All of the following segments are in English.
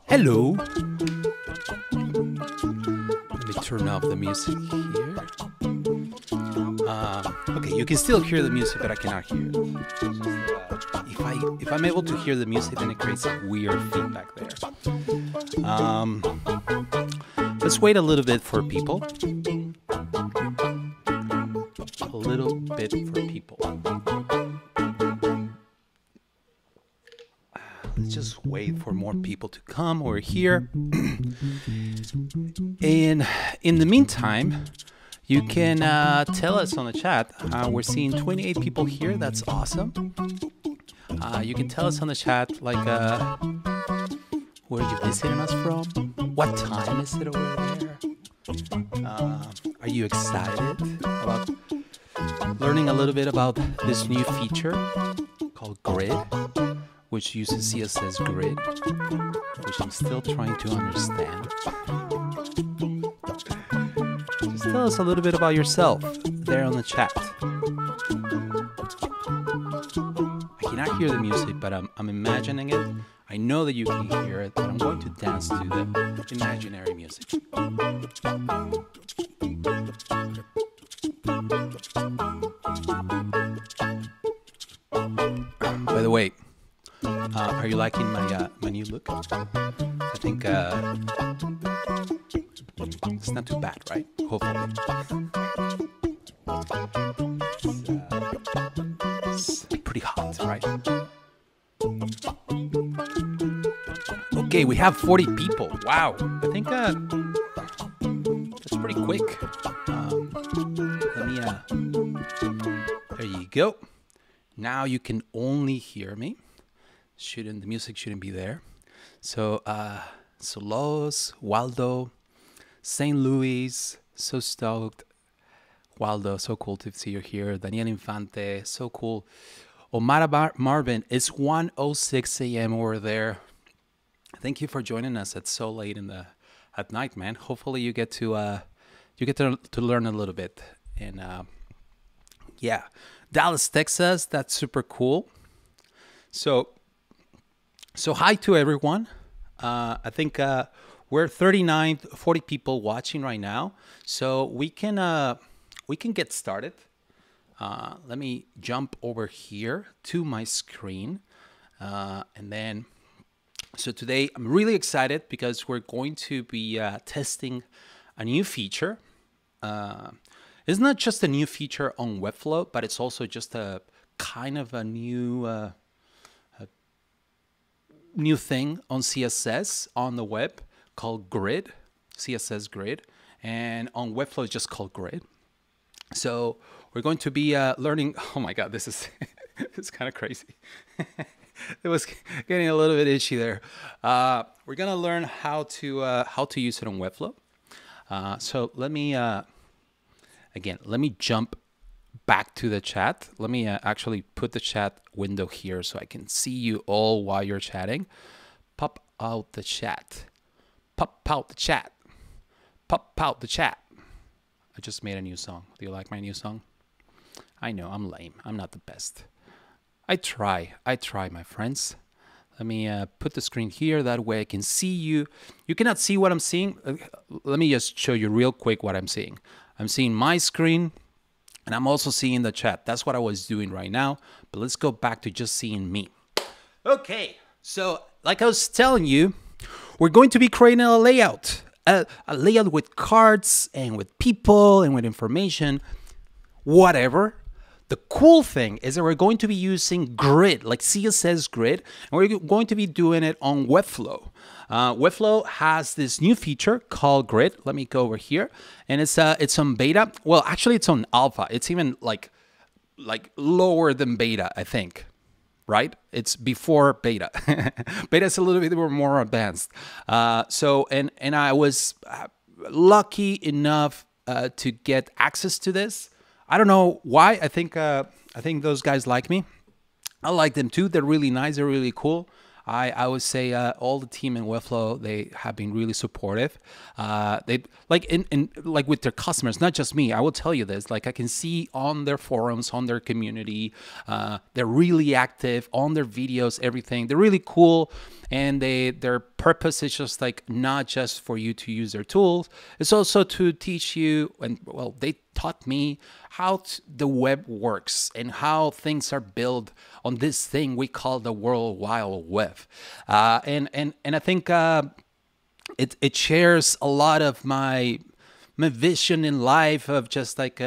Hello. Let me turn off the music here. Okay, you can still hear the music, but I cannot hear it. If I'm able to hear the music, then it creates a weird feedback there. Let's wait a little bit for people. A little bit for people. Let's just wait for more people to come over here. And in the meantime, you can tell us on the chat. We're seeing 28 people here. That's awesome. You can tell us on the chat, like, where are you visiting us from? What time is it over there? Are you excited about learning a little bit about this new feature called Grid, which uses CSS Grid, which I'm still trying to understand? Just tell us a little bit about yourself there on the chat. I cannot hear the music, but I'm imagining it. I know that you can hear it, but I'm going to dance to the imaginary music. By the way, are you liking my new look? I think it's not too bad, right? Hopefully. It's pretty hot, right? Okay, we have 40 people. Wow, I think that's pretty quick. Let me. There you go. Now you can only hear me. The music shouldn't be there. So, Los, Waldo, St. Louis, so stoked. Waldo, so cool to see you here. Daniel Infante, so cool. Omar Marvin, it's 1:06 a.m. over there. Thank you for joining us at so late at night, man. Hopefully you get to learn a little bit. And yeah, Dallas, Texas, that's super cool. So hi to everyone. I think we're 40 people watching right now. So we can get started. Let me jump over here to my screen. And then, so today I'm really excited because we're going to be testing a new feature. It's not just a new feature on Webflow, but it's also just a kind of a new thing on CSS on the web called Grid, CSS Grid, and on Webflow it's just called Grid. So we're going to be learning. Oh my God, this is it's kind of crazy. It was getting a little bit itchy there. We're gonna learn how to use it on Webflow. So let me jump back to the chat. Let me actually put the chat window here so I can see you all while you're chatting. Pop out the chat. Pop out the chat. Pop out the chat. I just made a new song. Do you like my new song? I know, I'm lame. I'm not the best. I try, my friends. Let me put the screen here. That way I can see you. You cannot see what I'm seeing. Let me just show you real quick what I'm seeing. I'm seeing my screen, and I'm also seeing the chat. That's what I was doing right now. But let's go back to just seeing me. Okay, so like I was telling you, we're going to be creating a layout. A layout with cards and with people and with information, whatever. The cool thing is that we're going to be using Grid, like CSS Grid, and we're going to be doing it on Webflow. Webflow has this new feature called Grid. Let me go over here, and it's on beta. Well, actually, it's on alpha. It's even like lower than beta, I think. Right? It's before beta. Beta is a little bit more advanced. And I was lucky enough to get access to this. I don't know why. I think those guys like me. I like them too. They're really nice. They're really cool. I would say all the team in Webflow, they have been really supportive. They like with their customers, not just me. I will tell you this. Like I can see on their forums, on their community, they're really active on their videos, everything. They're really cool, and their purpose is just like not just for you to use their tools. It's also to teach you, and well, they taught me how the web works and how things are built on this thing we call the World Wide Web. And I think it shares a lot of my vision in life of just like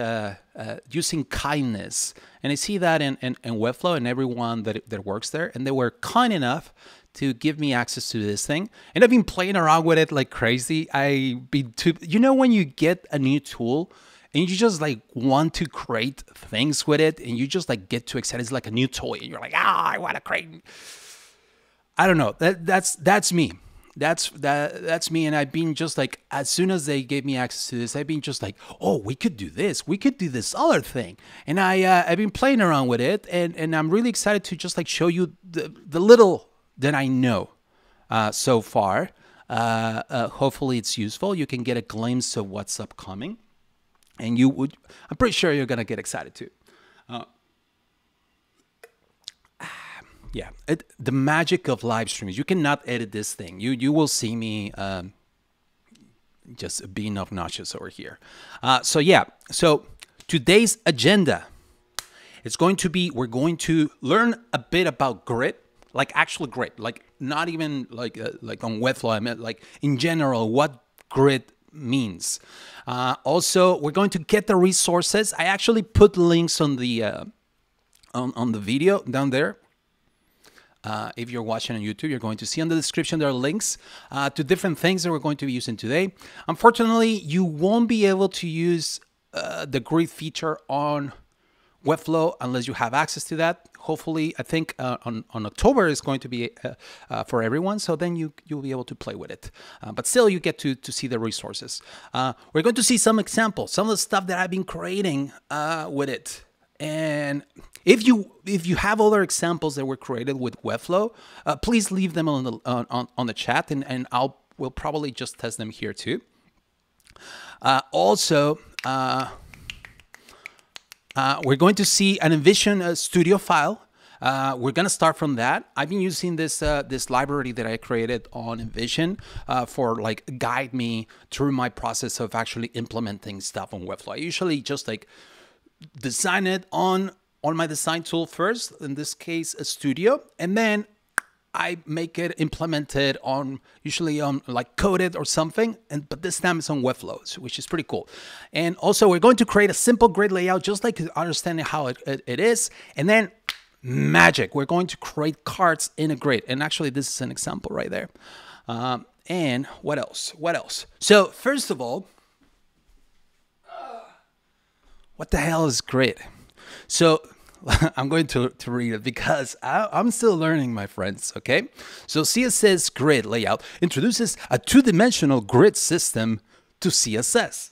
using kindness. And I see that in Webflow and everyone that works there. And they were kind enough to give me access to this thing. And I've been playing around with it like crazy. You know, when you get a new tool and you just like want to create things with it, and you just like get too excited. It's like a new toy, and you're like, I want to create. I don't know. That's me. That's me. And I've been just like, as soon as they gave me access to this, I've been just like, oh, we could do this. We could do this other thing. And I've been playing around with it, and I'm really excited to just like show you the little that I know so far. Hopefully it's useful. You can get a glimpse of what's upcoming. And I'm pretty sure you're going to get excited too. Yeah, the magic of live streams. You cannot edit this thing. You will see me just being obnoxious over here. So today's agenda, it's going to be, we're going to learn a bit about Grid, like actual Grid, like not even like on Webflow. I meant like in general, what Grid means. Also, we're going to get the resources. I actually put links on the video down there. If you're watching on YouTube, you're going to see on the description there are links to different things that we're going to be using today. Unfortunately, you won't be able to use the Grid feature on Webflow unless you have access to that. Hopefully, I think on October is going to be for everyone, so then you'll be able to play with it. But still, you get to see the resources. We're going to see some examples, some of the stuff that I've been creating with it. And if you have other examples that were created with Webflow, please leave them on the chat, and we'll probably just test them here too. We're going to see an InVision Studio file. We're going to start from that. I've been using this library that I created on InVision for like guide me through my process of actually implementing stuff on Webflow. I usually just like design it on my design tool first, in this case a Studio, and then I make it implemented on, usually on like coded or something, but this time it's on Webflow, which is pretty cool. And also we're going to create a simple grid layout, just like understanding how it is. And then magic, we're going to create cards in a grid. And actually this is an example right there. And what else? So first of all, what the hell is Grid? So I'm going to read it because I'm still learning, my friends, okay? So CSS Grid layout introduces a two-dimensional grid system to CSS.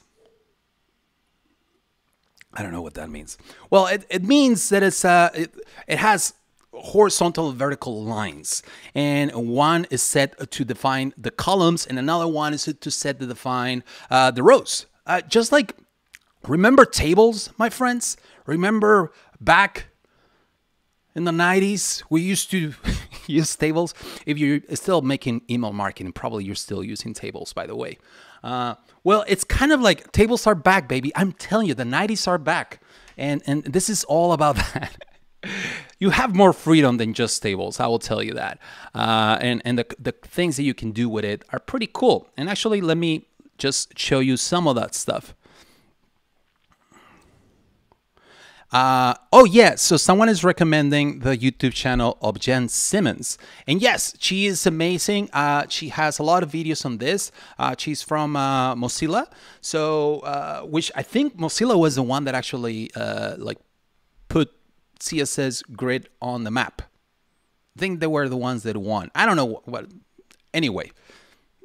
I don't know what that means. Well, it means that it has horizontal and vertical lines, and one is set to define the columns, and another one is to set to define the rows. Just like, remember tables, my friends? Remember back In the 90s, we used to use tables. If you're still making email marketing, probably you're still using tables, by the way. Well, it's kind of like tables are back, baby. I'm telling you, the 90s are back. And this is all about that. You have more freedom than just tables, I will tell you that. And the things that you can do with it are pretty cool. And actually, let me just show you some of that stuff. Oh yeah, so someone is recommending the YouTube channel of Jen Simmons, and yes, she is amazing. She has a lot of videos on this. She's from Mozilla, so which I think Mozilla was the one that actually like put CSS Grid on the map. I think they were the ones that won. I don't know what. Anyway,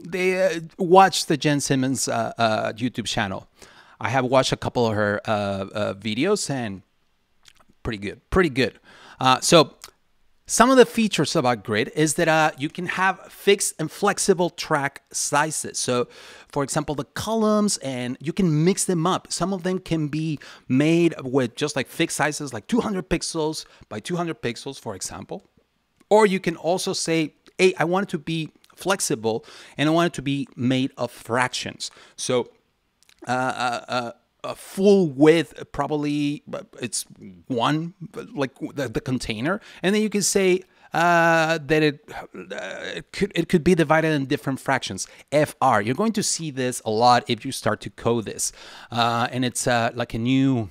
they watched the Jen Simmons YouTube channel. I have watched a couple of her videos and pretty good. So some of the features about Grid is that you can have fixed and flexible track sizes. So for example, the columns, and you can mix them up. Some of them can be made with just like fixed sizes, like 200 pixels by 200 pixels, for example. Or you can also say, hey, I want it to be flexible and I want it to be made of fractions. So a full width, probably it's one, like the container, and then you can say that it could be divided in different fractions. FR, you're going to see this a lot if you start to code this, and it's like a new.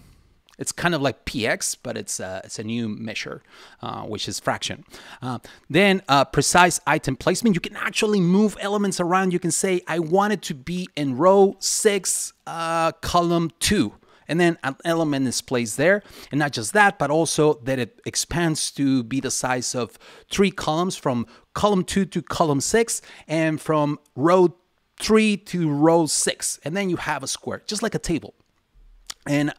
It's kind of like PX, but it's a new measure, which is fraction. Then precise item placement. You can actually move elements around. You can say, I want it to be in row 6, column 2. And then an element is placed there. And not just that, but also that it expands to be the size of 3 columns, from column 2 to column 6, and from row 3 to row 6. And then you have a square, just like a table. And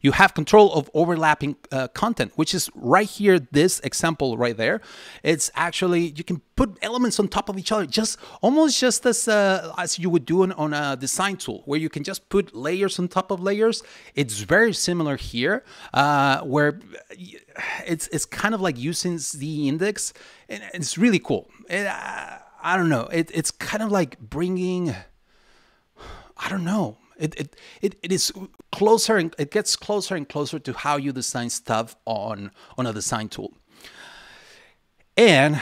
you have control of overlapping content, which is right here, this example right there. It's actually, you can put elements on top of each other, just almost just as you would do on a design tool, where you can just put layers on top of layers. It's very similar here, where it's kind of like using the index, and it's really cool. I don't know. It's kind of like bringing, I don't know. It is closer, and it gets closer and closer to how you design stuff on a design tool. And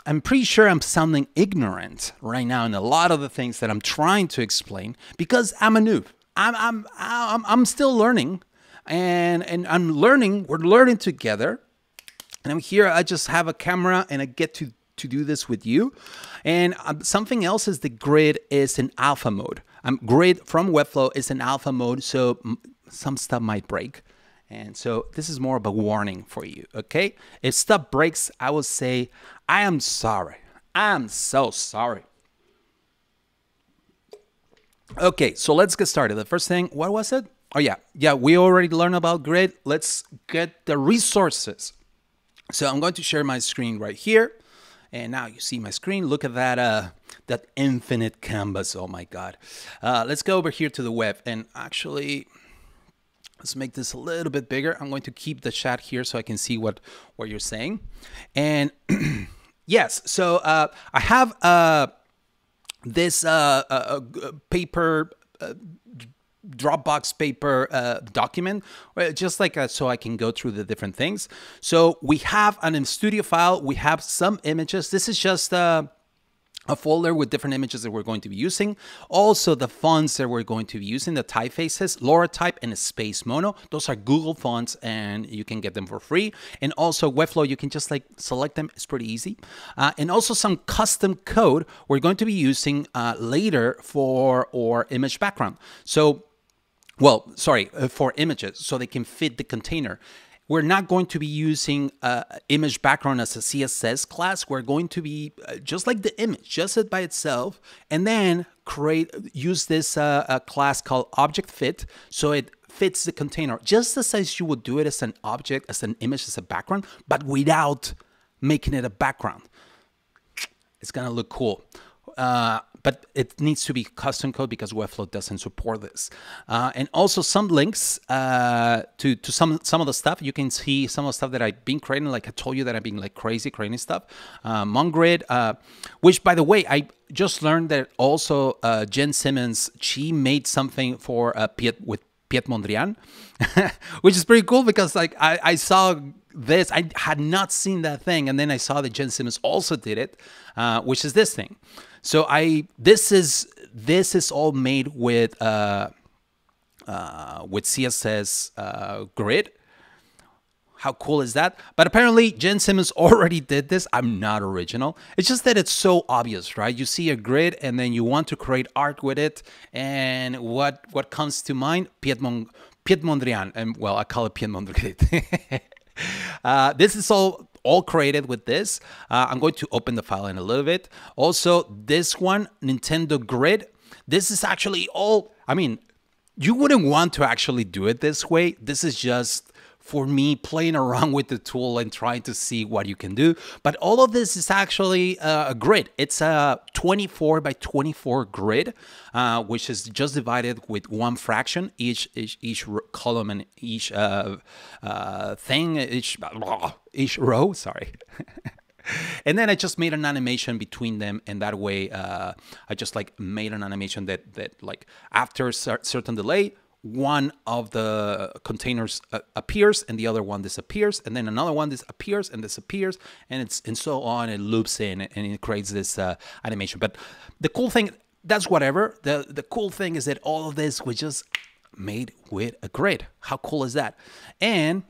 I'm pretty sure I'm sounding ignorant right now in a lot of the things that I'm trying to explain, because I'm a noob. I'm still learning, and I'm learning. We're learning together. And I'm here. I just have a camera, and I get to do this with you. And something else is the Grid is in alpha mode. Grid from Webflow is in alpha mode, so some stuff might break. And so this is more of a warning for you, okay? If stuff breaks, I will say, I am sorry. I'm so sorry. Okay, so let's get started. The first thing, what was it? Oh yeah, we already learned about Grid. Let's get the resources. So I'm going to share my screen right here. And now you see my screen. Look at that that infinite canvas. Oh my God. Let's go over here to the web, and actually let's make this a little bit bigger. I'm going to keep the chat here so I can see what you're saying. And yes, so I have this paper Dropbox paper document, just like so I can go through the different things. So we have an InStudio file. We have some images. This is just a folder with different images that we're going to be using. Also, the fonts that we're going to be using, the typefaces, LoraType and Space Mono. Those are Google fonts, and you can get them for free. And also Webflow, you can just like select them. It's pretty easy. And also some custom code we're going to be using later for our image background. So, well, sorry, for images, so they can fit the container. We're not going to be using image background as a CSS class. We're going to be just like the image, just it by itself, and then use this class called object fit, so it fits the container just as you would do it as an object, as an image, as a background, but without making it a background. It's gonna look cool. but it needs to be custom code because Webflow doesn't support this. And also some links to some of the stuff. You can see some of the stuff that I've been creating. Like I told you that I've been like crazy creating stuff. Mongrid, which by the way, I just learned that also Jen Simmons, she made something for with Piet Mondrian, which is pretty cool because like I saw this, I had not seen that thing, and then I saw that Jen Simmons also did it, which is this thing. So this is all made with CSS Grid. How cool is that? But apparently Jen Simmons already did this. I'm not original. It's just that it's so obvious, right? You see a grid and then you want to create art with it. And what comes to mind? Piet Mondrian. And well, I call it Piet Mondrian. This is all created with this. I'm going to open the file in a little bit. Also, this one, Nintendo Grid. This is actually all, I mean, you wouldn't want to actually do it this way. This is just for me playing around with the tool and trying to see what you can do. But all of this is actually a grid. It's a 24 by 24 grid, which is just divided with one fraction, each column and each thing, each row, sorry. And then I just made an animation between them, and that way I just like made an animation that like after a certain delay, one of the containers appears and the other one disappears, and then another one appears and disappears, and so on. It loops in and it creates this animation. But the cool thing, that's whatever. The cool thing is that all of this was just made with a grid. How cool is that? And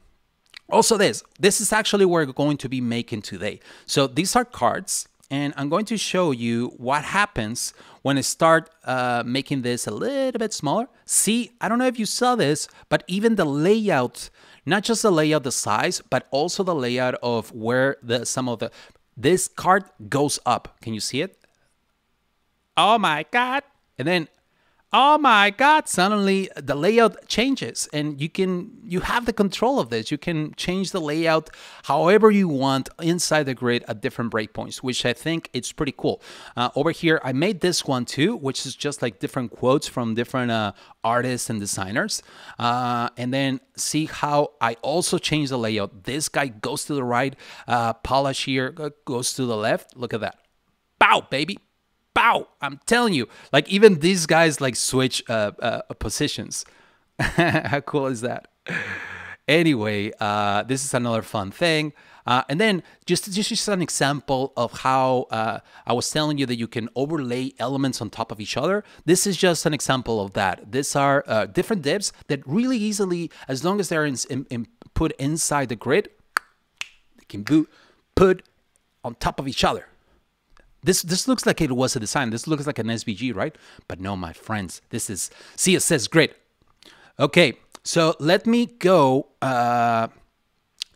also this is actually what we're going to be making today. So these are cards. And I'm going to show you what happens when I start making this a little bit smaller. See, I don't know if you saw this, but even the layout, not just the layout, the size, but also the layout of where this card goes up. Can you see it? Oh my God. And then, oh my God, suddenly the layout changes, and you have the control of this. You can change the layout however you want inside the grid at different breakpoints, which I think it's pretty cool. Over here, I made this one too, which is just like different quotes from different artists and designers. And then see how I also change the layout. This guy goes to the right, Polish here goes to the left. Look at that. Bow, baby. Bow! I'm telling you, like even these guys like switch positions. How cool is that? Anyway, this is another fun thing. And then just an example of how I was telling you that you can overlay elements on top of each other. This is just an example of that. These are different divs that really easily, as long as they're put inside the grid, they can be put on top of each other. This looks like it was a design. This looks like an SVG, right? But no, my friends, this is CSS Grid. Okay, so let me go. Let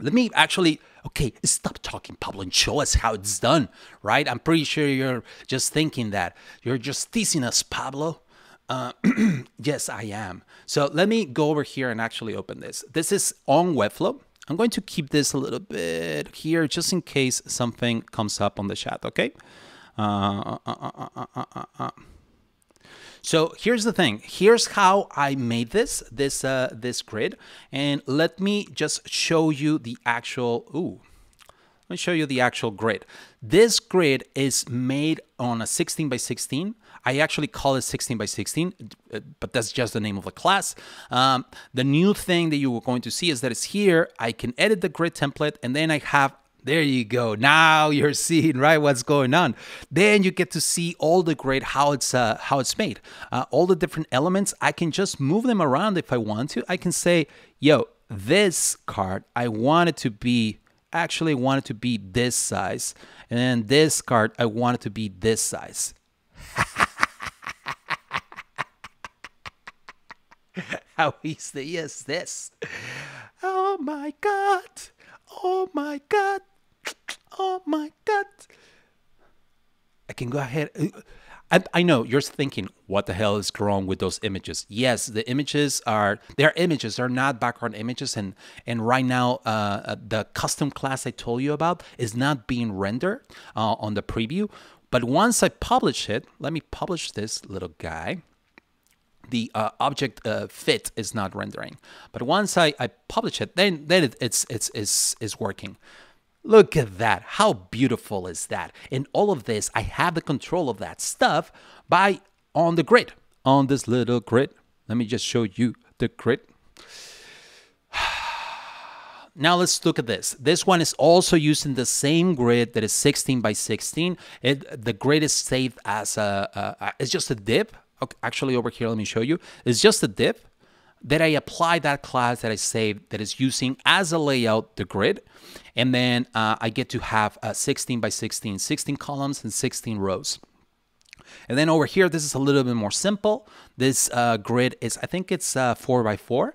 me actually, okay, stop talking, Pablo, and show us how it's done, right? I'm pretty sure you're just thinking that. You're just teasing us, Pablo. Yes, I am. So let me go over here and actually open this. This is on Webflow. I'm going to keep this a little bit here just in case something comes up on the chat, okay? So here's the thing. Here's how I made this grid, and let me just show you the actual. Let me show you the actual grid. This grid is made on a 16 by 16. I actually call it 16 by 16, but that's just the name of the class. The new thing that you are going to see is that it's here. I can edit the grid template, and then I have. There you go. Now you're seeing right what's going on. Then you get to see all the grid, how it's made. All the different elements. I can just move them around if I want to. I can say, yo, this card, I want it to be this size, and then this card, I want it to be this size. How easy is this? Oh my God. Oh my God. Oh my God. I can go ahead. I know you're thinking, what the hell is wrong with those images? Yes, the images they're images. They're not background images. And right now, the custom class I told you about is not being rendered on the preview. But once I publish it, let me publish this little guy. The object fit is not rendering. But once I publish it, then it's working. Look at that. How beautiful is that? In all of this, I have the control of that stuff on the grid, on this little grid. Let me just show you the grid. Now let's look at this. This one is also using the same grid that is 16 by 16. The grid is saved as it's just a div. Okay, actually, over here, let me show you. It's just a div that I apply that class that I saved that is using as a layout the grid. And then I get to have 16 by 16, 16 columns and 16 rows. And then over here, this is a little bit more simple. This grid is, I think it's 4 by 4.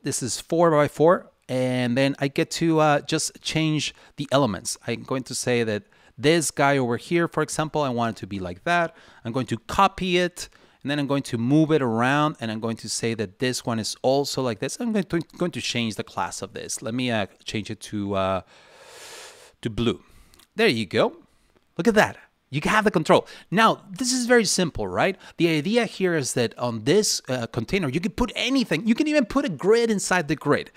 This is 4 by 4. And then I get to just change the elements. I'm going to say that this guy over here, for example, I want it to be like that. I'm going to copy it, and then I'm going to move it around, and I'm going to say that this one is also like this. I'm going to change the class of this. Let me change it to blue. There you go. Look at that. You have the control. Now, this is very simple, right? The idea here is that on this container, you can put anything. You can even put a grid inside the grid.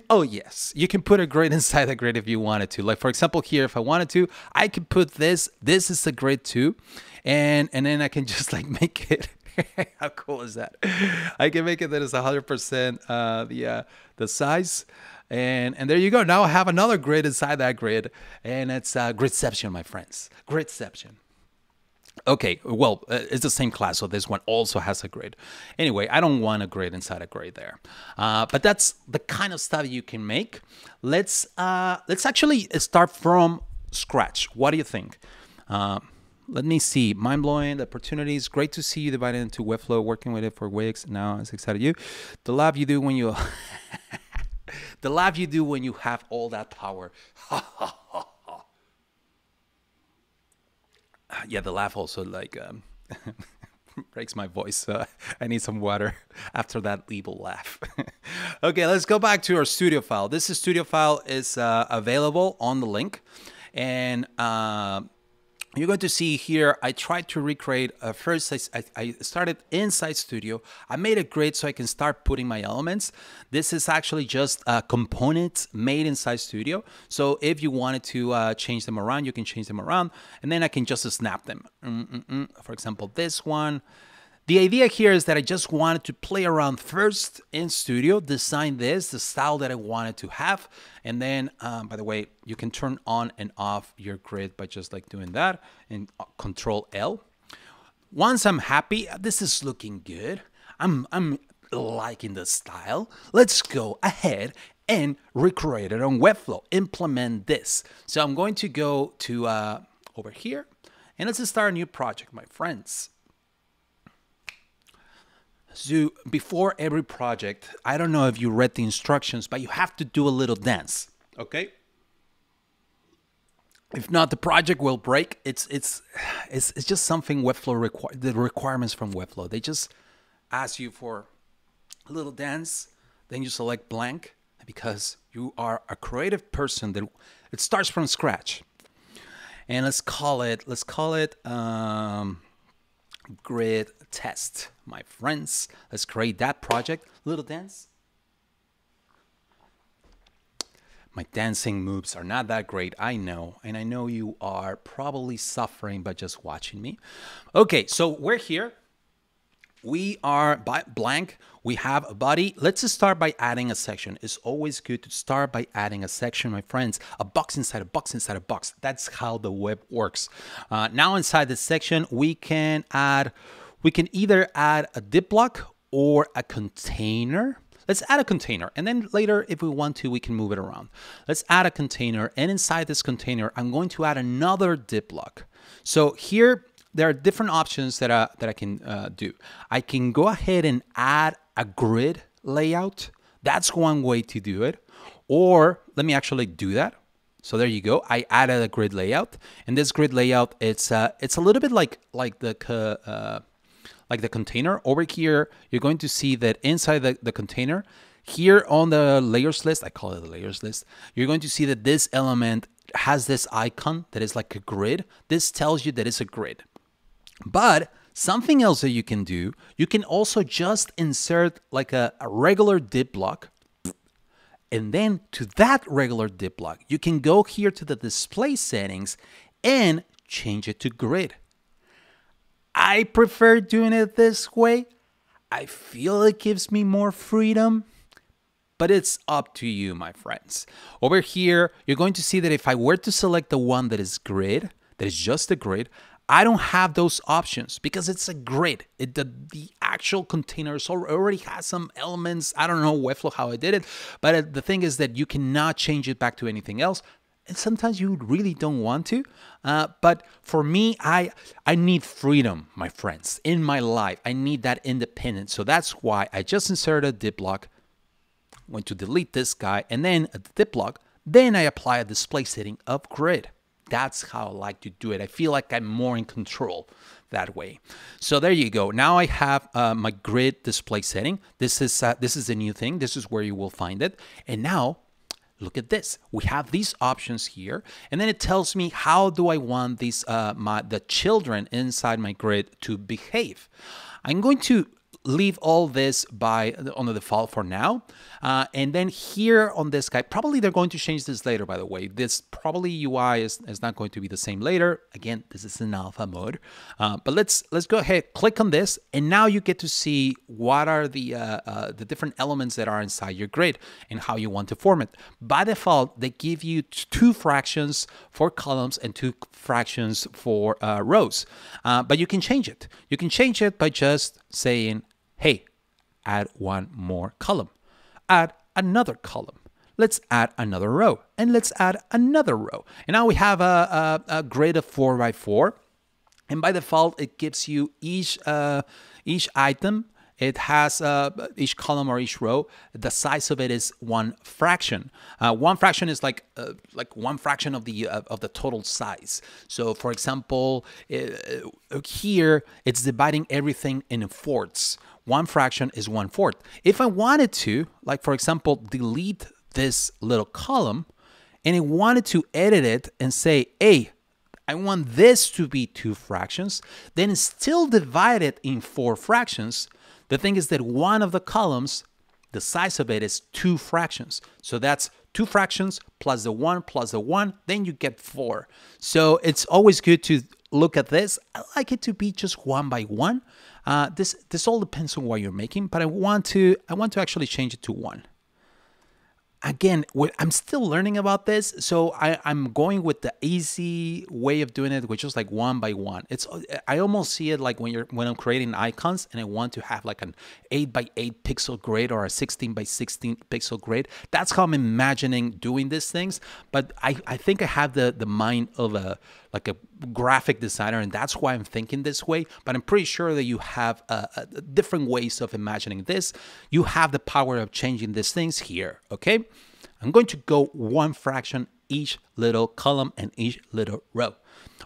Oh, yes. You can put a grid inside the grid if you wanted to. Like, for example, here, if I wanted to, I could put this. This is a grid too. And then I can just like make it. How cool is that? I can make it that it's 100% the size. And there you go. Now I have another grid inside that grid. And it's Gridception, my friends. Gridception. Okay, well, it's the same class, so this one also has a grid. Anyway, I don't want a grid inside a grid there. But that's the kind of stuff you can make. Let's actually start from scratch. What do you think? Let me see. Mind-blowing opportunities. Great to see you divided into Webflow, working with it for weeks. Now it's excited you. The lab you do when you... the lab you do when you have all that power. Yeah, the laugh also like breaks my voice. I need some water after that evil laugh. Okay, let's go back to our studio file. This studio file is available on the link. And you're going to see here, I tried to recreate, first I started inside Studio. I made a grid so I can start putting my elements. This is actually just components made inside Studio. So if you wanted to change them around, you can change them around, and then I can just snap them. For example, this one. The idea here is that I just wanted to play around first in Studio, design the style that I wanted to have. And then, by the way, you can turn on and off your grid by just like doing that and Control L. Once I'm happy, this is looking good. I'm liking the style. Let's go ahead and recreate it on Webflow, implement this. So I'm going to go to over here and let's start a new project, my friends. So before every project, I don't know if you read the instructions, but you have to do a little dance, okay? If not, the project will break. It's just something Webflow the requirements from Webflow. They just ask you for a little dance, then you select blank because you are a creative person that it starts from scratch. And let's call it grid test, my friends. Let's create that project. Little dance. My dancing moves are not that great, I know, and I know you are probably suffering by just watching me. Okay, so we're here. We are by blank. We have a body. Let's just start by adding a section. It's always good to start by adding a section, my friends. A box inside a box inside a box. That's how the web works. Now inside the section, we can either add a div block or a container. Let's add a container, and then later, if we want to, we can move it around. Let's add a container, and inside this container, I'm going to add another div block. So here, there are different options that I can do. I can go ahead and add a grid layout. That's one way to do it. Or let me actually do that. So there you go. I added a grid layout, and this grid layout, it's a little bit like the container. Over here, you're going to see that inside the container, here on the layers list, I call it the layers list, you're going to see that this element has this icon that is like a grid. This tells you that it's a grid. But something else that you can do, you can also just insert like a regular div block. And then to that regular div block, you can go here to the display settings and change it to grid. I prefer doing it this way. I feel it gives me more freedom, but it's up to you, my friends. Over here, you're going to see that if I were to select the one that is grid, that is just a grid, I don't have those options because it's a grid. The actual containers already has some elements. I don't know Webflow how I did it, but the thing is that you cannot change it back to anything else. And sometimes you really don't want to. But for me, I need freedom, my friends, in my life. I need that independence. So that's why I just inserted a div block, went to delete this guy, and then a div block. Then I apply a display setting of grid. That's how I like to do it. I feel like I'm more in control that way. So there you go. Now I have my grid display setting. This is a new thing. This is where you will find it. And now look at this. We have these options here, and then it tells me how do I want these the children inside my grid to behave. I'm going to leave all this on the default for now. And then here on this guy, probably they're going to change this later, by the way. This probably UI is not going to be the same later. Again, this is in alpha mode. But let's go ahead, click on this, and now you get to see what are the different elements that are inside your grid and how you want to form it. By default, they give you 2 fractions for columns and 2 fractions for rows. But you can change it. You can change it by just saying, hey, add 1 more column, add another column, let's add another row, and let's add another row. And now we have a grid of 4 by 4. And by default, it gives you each item. It has each column or each row. The size of it is 1 fraction. 1 fraction is like 1 fraction of the total size. So, for example, here it's dividing everything in fourths. 1 fraction is 1/4. If I wanted to, like for example, delete this little column, and I wanted to edit it and say, hey, I want this to be 2 fractions, then still divide it in 4 fractions. The thing is that one of the columns, the size of it is 2 fractions. So that's 2 fractions plus the 1 plus the 1, then you get 4. So it's always good to look at this. I like it to be just 1 by 1. This all depends on what you're making, but I want to actually change it to 1. Again, I'm still learning about this, so I'm going with the easy way of doing it, which is like 1 by 1. I almost see it like when I'm creating icons and I want to have like an 8 by 8 pixel grid or a 16 by 16 pixel grid. That's how I'm imagining doing these things. But I think I have the mind of a graphic designer, and that's why I'm thinking this way. But I'm pretty sure that you have different ways of imagining this. You have the power of changing these things here, okay? I'm going to go 1 fraction each little column and each little row.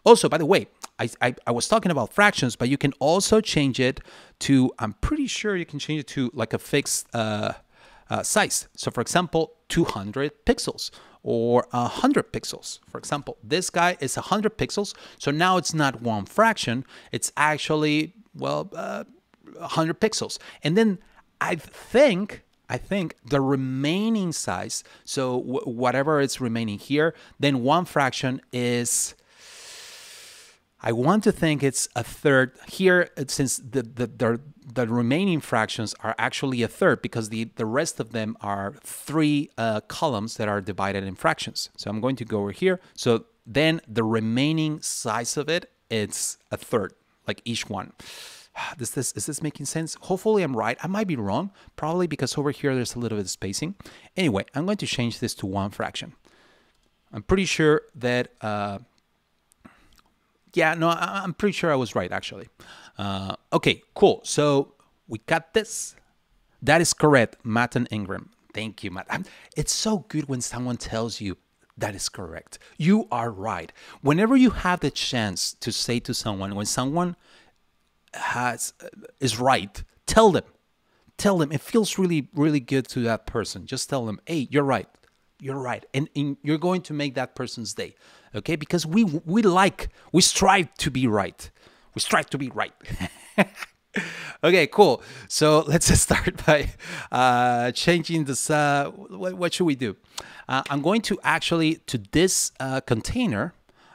Also, by the way, I was talking about fractions, but you can also change it to, I'm pretty sure you can change it to like a fixed size. So for example, 200 pixels or 100 pixels. For example, this guy is 100 pixels. So now it's not 1 fraction. It's actually, well, 100 pixels. And then I think the remaining size, so whatever is remaining here, then 1 fraction is, I want to think it's a third here, since the remaining fractions are actually a third, because the rest of them are 3 columns that are divided in fractions. So I'm going to go over here. So then the remaining size of it, it's a third, like each one. Is this making sense? Hopefully I'm right. I might be wrong, probably because over here there's a little bit of spacing. Anyway, I'm going to change this to 1 fraction. I'm pretty sure that, yeah, no, I'm pretty sure I was right, actually. Okay, cool. So we got this. That is correct, Matt and Ingram. Thank you, Matt. It's so good when someone tells you that is correct. You are right. Whenever you have the chance to say to someone, when someone is right, tell them. Tell them. It feels really, really good to that person. Just tell them, hey, you're right. you're right. And you're going to make that person's day, okay? Because we strive to be right. We strive to be right. Okay, cool. So let's just start by changing this. What should we do? I'm going to actually, to this container,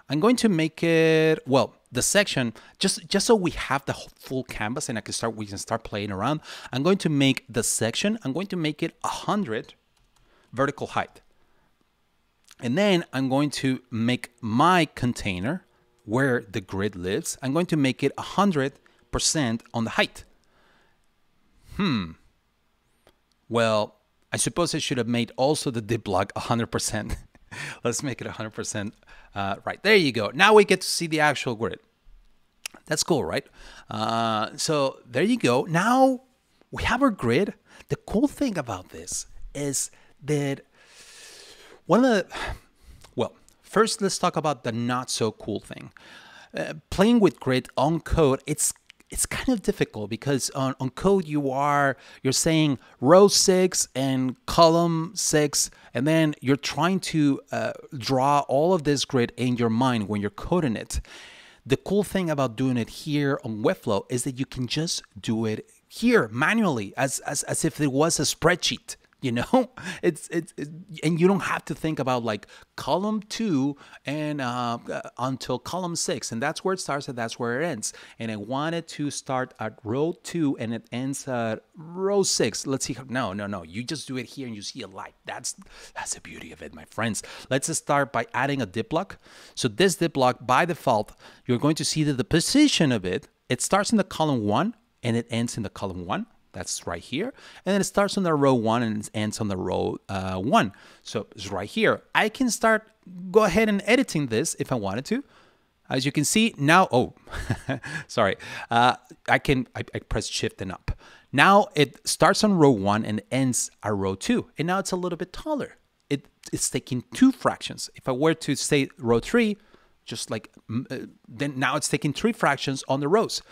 I'm going to make it, well, the section, just so we have the full canvas and we can start playing around. I'm going to make the section, I'm going to make it 100 vertical height. And then I'm going to make my container where the grid lives, I'm going to make it 100% on the height. Well, I suppose I should have made also the div block 100%. Let's make it 100%. Right, there you go. Now we get to see the actual grid. That's cool, right? So there you go. Now we have our grid. The cool thing about this is that well, first let's talk about the not so cool thing. Playing with grid on code, it's kind of difficult because on code you're saying row 6 and column 6, and then you're trying to draw all of this grid in your mind when you're coding it. The cool thing about doing it here on Webflow is that you can just do it here manually as if it was a spreadsheet. You know, and you don't have to think about like column 2 and until column 6, and that's where it starts and that's where it ends. And I wanted to start at row 2 and it ends at row 6. Let's see. No. You just do it here and you see a light. That's the beauty of it, my friends. Let's just start by adding a div block. So this div block, by default, you're going to see that the position of it starts in the column 1 and it ends in the column 1. That's right here. And then it starts on the row 1 and it ends on the row 1. So it's right here. I can go ahead and editing this if I wanted to. As you can see now, oh, sorry. I press shift and up. Now it starts on row 1 and ends at row 2. And now it's a little bit taller. It's taking 2 fractions. If I were to say row 3, just like, then now it's taking 3 fractions on the rows.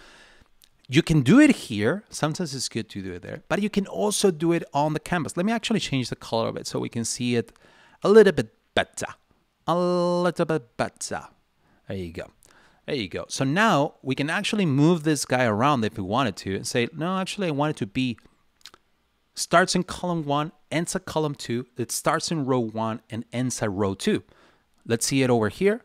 You can do it here. Sometimes it's good to do it there, but you can also do it on the canvas. Let me actually change the color of it so we can see it a little bit better. A little bit better. There you go. There you go. So now we can actually move this guy around if we wanted to and say, no, actually I want it to be, starts in column 1, ends at column 2. It starts in row 1 and ends at row 2. Let's see it over here.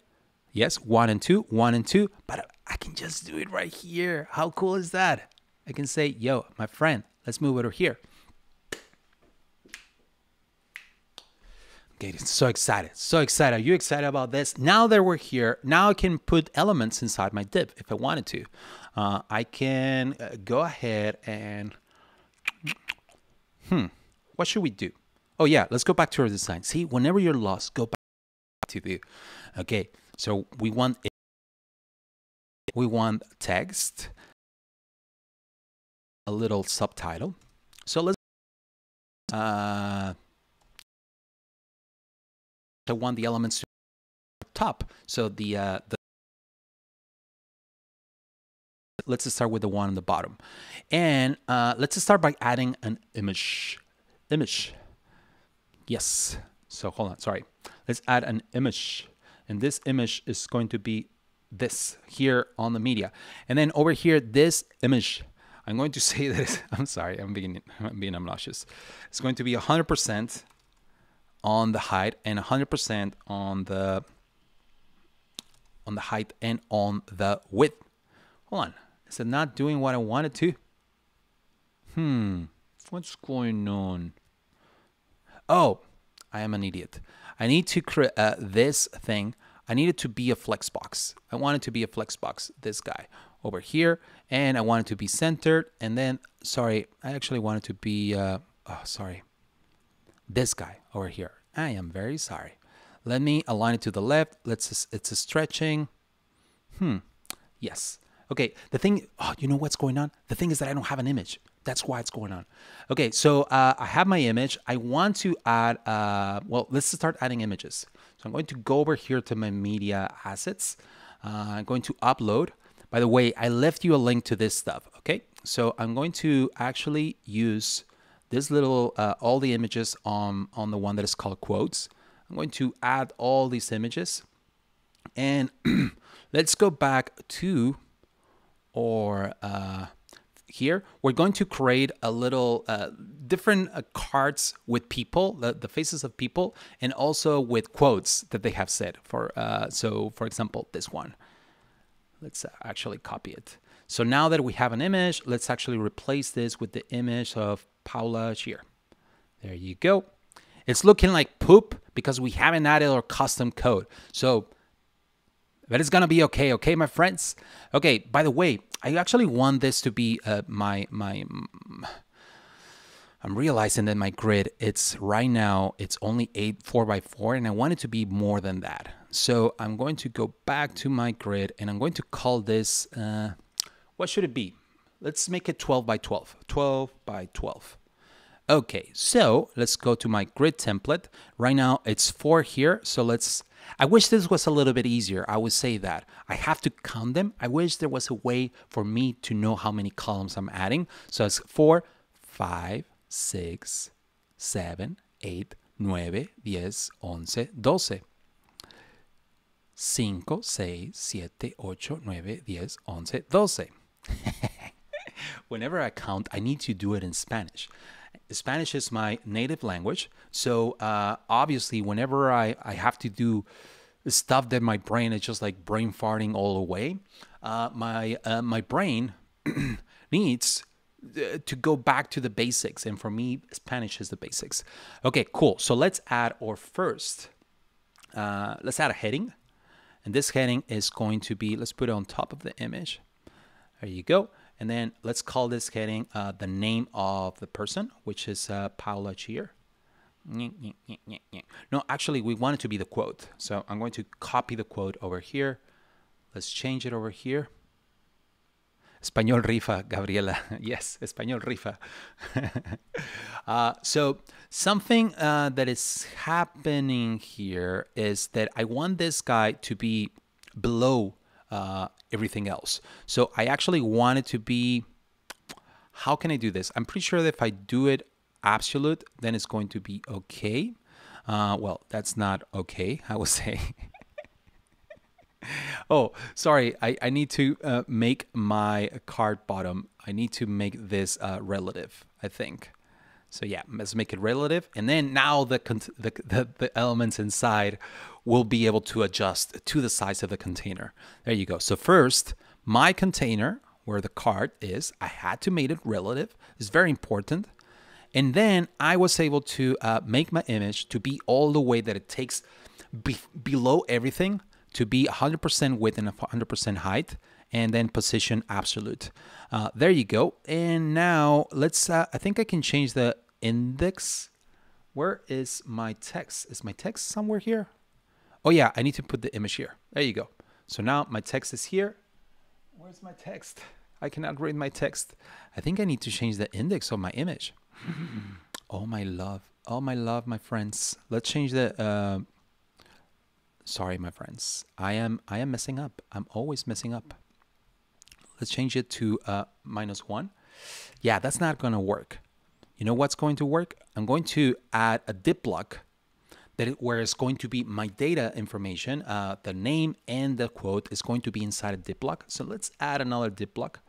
Yes, 1 and 2, 1 and 2, but I can just do it right here. How cool is that? I can say, yo, my friend, let's move it over here. Okay, so excited, so excited. Are you excited about this? Now that we're here, now I can put elements inside my div if I wanted to. I can go ahead and, what should we do? Oh yeah, let's go back to our design. See, whenever you're lost, go back to the, okay. So we want text, a little subtitle. So let's I want the elements to be top. So let's start with the one on the bottom, and let's start by adding an image. Yes. So hold on. Sorry. Let's add an image. And this image is going to be this here on the media. And then over here, this image, I'm going to say this. I'm sorry, I'm being obnoxious. It's going to be 100% on the height and 100% on the height and on the width. Hold on. Is it not doing what I wanted to? What's going on? Oh, I am an idiot. I need to create this thing. I need it to be a flex box. I want it to be a flex box, this guy over here. And I want it to be centered. And then, sorry, I actually want it to be, this guy over here. I am very sorry. Let me align it to the left. It's a stretching. Yes. Okay, the thing, you know what's going on? The thing is that I don't have an image. That's why it's going on. Okay, so I have my image. I want to add, well, let's start adding images. So I'm going to go over here to my media assets. I'm going to upload. By the way, I left you a link to this stuff, okay? So I'm going to actually use this little, all the images on the one that is called quotes. I'm going to add all these images. And let's go back to or here. We're going to create a little different cards with people, the faces of people, and also with quotes that they have said. So for example, this one. Let's actually copy it. So now that we have an image, let's actually replace this with the image of Paula Shear. There you go. It's looking like poop because we haven't added our custom code. So, but it's gonna be okay, okay, my friends? Okay, by the way, I actually want this to be I'm realizing that my grid, it's right now, it's only 4x4, and I want it to be more than that. So I'm going to go back to my grid, and I'm going to call this, what should it be? Let's make it 12x12, 12x12. Okay, so let's go to my grid template. Right now it's 4 here, so I wish this was a little bit easier. I would say that. I have to count them. I wish there was a way for me to know how many columns I'm adding. So it's 4, 5, 6, 7, 8, 9, 10, 11, 12. 5, 6, 7, 8, 9, 10, 11, 12. Whenever I count, I need to do it in Spanish. Spanish is my native language, so obviously whenever I have to do stuff that my brain is just like brain farting all the way, my brain needs to go back to the basics, and for me, Spanish is the basics. Okay, cool. So let's add our first, let's add a heading, and this heading is going to be, let's put it on top of the image. There you go. And then let's call this heading the name of the person, which is Paula Shear. No, actually, we want it to be the quote. So I'm going to copy the quote over here. Let's change it over here. Español rifa, Gabriela. Yes, Español rifa. So something that is happening here is that I want this guy to be below everything else. So I actually want it to be, how can I do this? I'm pretty sure that if I do it absolute, then it's going to be okay. Well, that's not okay, I would say. Oh, sorry, I need to make my card bottom. I need to make this relative, I think. So yeah, let's make it relative. And then now the elements inside will be able to adjust to the size of the container. There you go. So first, my container, where the card is, I had to make it relative. It's very important. And then I was able to make my image to be all the way that it takes below everything, to be 100% width and 100% height, and then position absolute. There you go. And now let's, I think I can change the index. Where is my text? Is my text somewhere here? Oh yeah, I need to put the image here. There you go. So now my text is here. Where's my text? I cannot read my text. I think I need to change the index of my image. Oh my love, my friends. Let's change the, sorry, my friends. I am messing up. I'm always messing up. Let's change it to -1. Yeah, that's not gonna work. You know what's going to work? I'm going to add a div block where it's going to be my data information, the name and the quote is going to be inside a div block. So let's add another div block.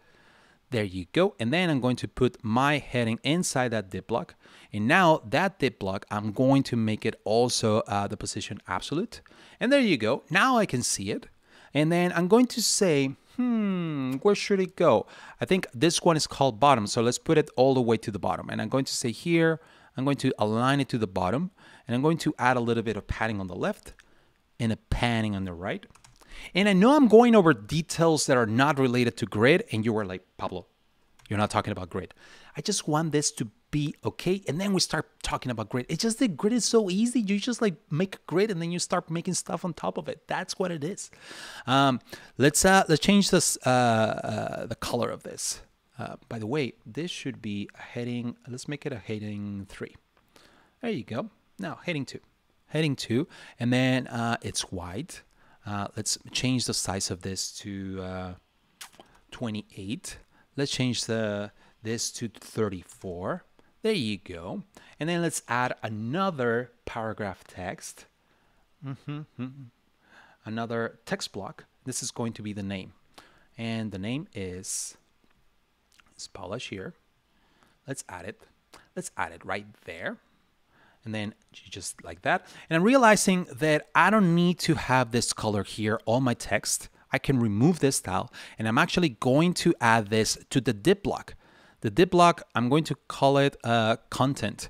There you go. And then I'm going to put my heading inside that div block. And now that div block, I'm going to make it also the position absolute. And there you go. Now I can see it. And then I'm going to say, where should it go? I think this one is called bottom. So let's put it all the way to the bottom. And I'm going to say here, I'm going to align it to the bottom. And I'm going to add a little bit of padding on the left and a padding on the right. And I know I'm going over details that are not related to grid. And you were like, Pablo, you're not talking about grid. I just want this to be okay. And then we start talking about grid. It's just that grid is so easy. You just like make a grid and then you start making stuff on top of it. That's what it is. Let's change this, the color of this. By the way, this should be a heading. Let's make it a heading 3. There you go. Now heading 2. Heading 2. And then it's white. Let's change the size of this to 28. Let's change this to 34. There you go. And then let's add another paragraph text. Another text block. This is going to be the name. And the name is polish here. Let's add it. Let's add it right there. And then just like that. And I'm realizing that I don't need to have this color here on my text. I can remove this style. And I'm actually going to add this to the div block. The div block, I'm going to call it content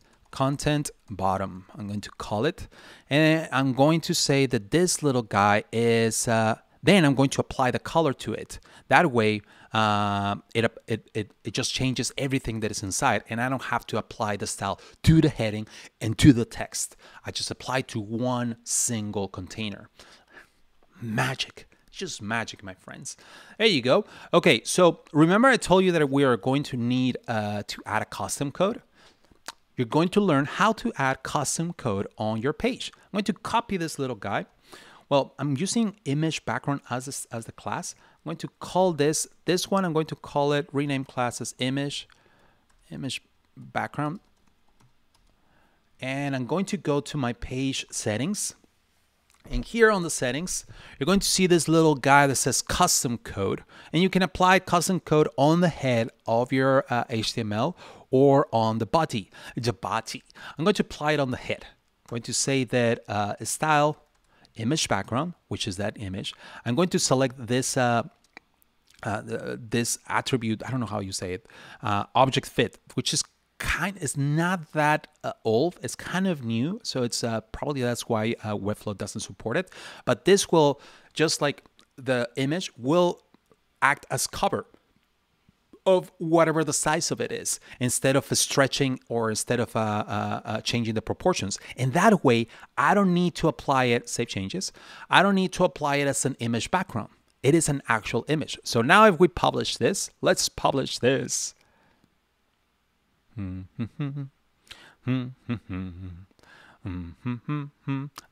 bottom. I'm going to call it. And I'm going to say that this little guy is, then I'm going to apply the color to it. That way, it just changes everything that is inside, and I don't have to apply the style to the heading and to the text. I just apply to one single container. Magic. Just magic, my friends. There you go. Okay, so remember I told you that we are going to need to add a custom code? You're going to learn how to add custom code on your page. I'm going to copy this little guy. Well, I'm using image background as the class. I'm going to call this one, I'm going to call it, rename class as image background. And I'm going to go to my page settings. And here on the settings, you're going to see this little guy that says custom code. And you can apply custom code on the head of your HTML or on the body. I'm going to apply it on the head. I'm going to say that style image background, which is that image. I'm going to select this this attribute, I don't know how you say it, object fit, which is not that old. It's kind of new, so it's probably that's why Webflow doesn't support it. But this will, just like the image, will act as cover of whatever the size of it is, instead of stretching or instead of changing the proportions. And that way, I don't need to apply it, save changes. I don't need to apply it as an image background. It is an actual image. So now if we publish this, let's publish this. There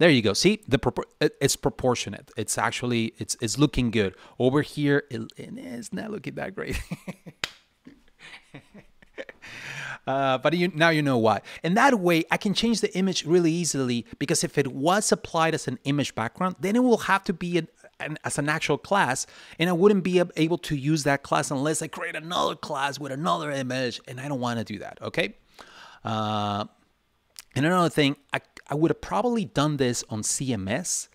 you go. See, it's proportionate. It's actually, it's looking good. Over here, it's not looking that great. But now you know why. And that way, I can change the image really easily, because if it was applied as an image background, then it will have to be as an actual class, and I wouldn't be able to use that class unless I create another class with another image, and I don't want to do that, okay? And another thing, I would have probably done this on CMS,